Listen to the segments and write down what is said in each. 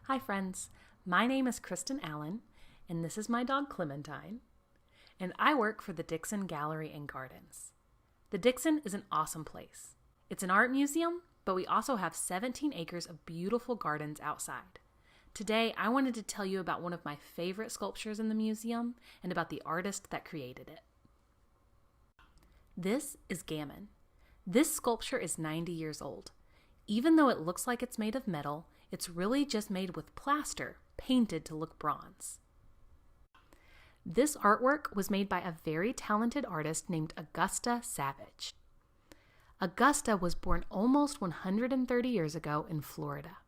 Hi friends, my name is Kristen Allen, and this is my dog Clementine, and I work for the Dixon Gallery and Gardens. The Dixon is an awesome place. It's an art museum, but we also have 17 acres of beautiful gardens outside. Today, I wanted to tell you about one of my favorite sculptures in the museum and about the artist that created it. This is Gammon. This sculpture is 90 years old. Even though it looks like it's made of metal, it's really just made with plaster, painted to look bronze. This artwork was made by a very talented artist named Augusta Savage. Augusta was born almost 130 years ago in Florida.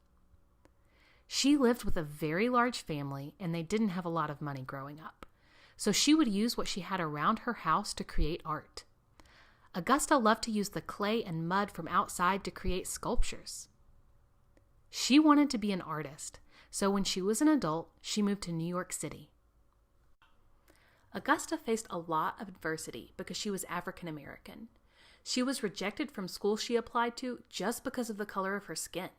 She lived with a very large family and they didn't have a lot of money growing up, so she would use what she had around her house to create art. Augusta loved to use the clay and mud from outside to create sculptures. She wanted to be an artist, so when she was an adult, she moved to New York City. Augusta faced a lot of adversity because she was African American. She was rejected from schools she applied to just because of the color of her skin.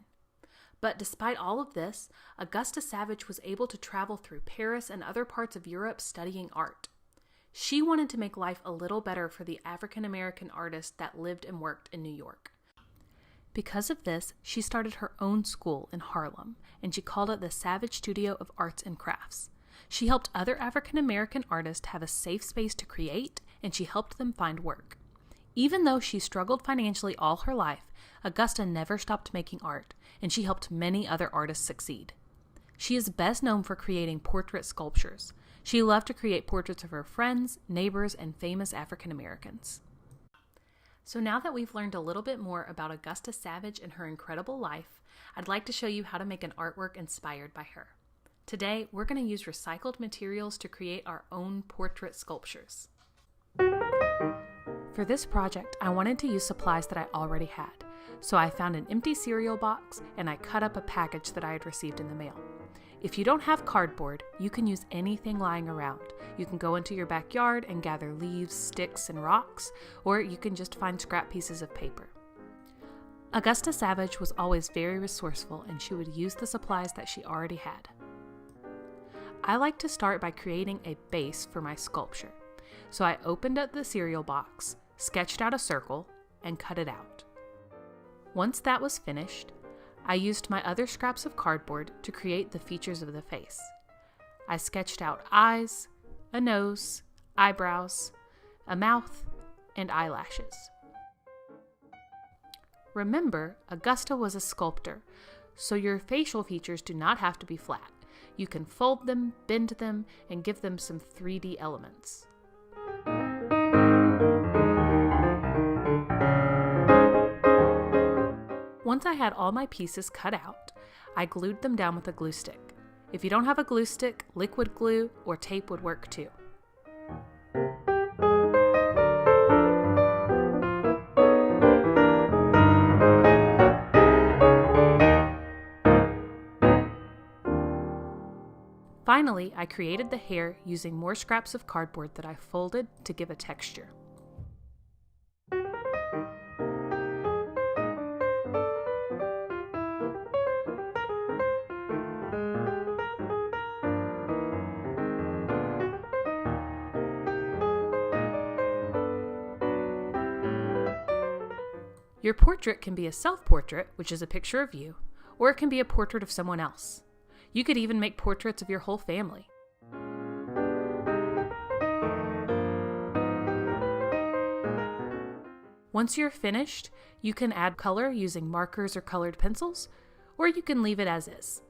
But despite all of this, Augusta Savage was able to travel through Paris and other parts of Europe studying art. She wanted to make life a little better for the African American artists that lived and worked in New York. Because of this, she started her own school in Harlem, and she called it the Savage Studio of Arts and Crafts. She helped other African American artists have a safe space to create, and she helped them find work. Even though she struggled financially all her life, Augusta never stopped making art, and she helped many other artists succeed. She is best known for creating portrait sculptures. She loved to create portraits of her friends, neighbors, and famous African Americans. So now that we've learned a little bit more about Augusta Savage and her incredible life, I'd like to show you how to make an artwork inspired by her. Today, we're going to use recycled materials to create our own portrait sculptures. For this project, I wanted to use supplies that I already had, so I found an empty cereal box and I cut up a package that I had received in the mail. If you don't have cardboard, you can use anything lying around. You can go into your backyard and gather leaves, sticks, and rocks, or you can just find scrap pieces of paper. Augusta Savage was always very resourceful and she would use the supplies that she already had. I like to start by creating a base for my sculpture. So I opened up the cereal box, sketched out a circle, and cut it out. Once that was finished, I used my other scraps of cardboard to create the features of the face. I sketched out eyes, a nose, eyebrows, a mouth, and eyelashes. Remember, Augusta was a sculptor, so your facial features do not have to be flat. You can fold them, bend them, and give them some 3D elements. Once I had all my pieces cut out, I glued them down with a glue stick. If you don't have a glue stick, liquid glue or tape would work too. Finally, I created the hair using more scraps of cardboard that I folded to give a texture. Your portrait can be a self-portrait, which is a picture of you, or it can be a portrait of someone else. You could even make portraits of your whole family. Once you're finished, you can add color using markers or colored pencils, or you can leave it as is.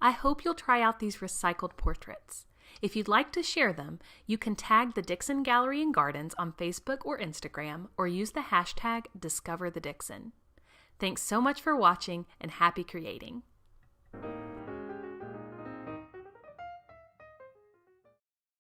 I hope you'll try out these recycled portraits. If you'd like to share them, you can tag the Dixon Gallery and Gardens on Facebook or Instagram, or use the hashtag #DiscoverTheDixon. Thanks so much for watching and happy creating!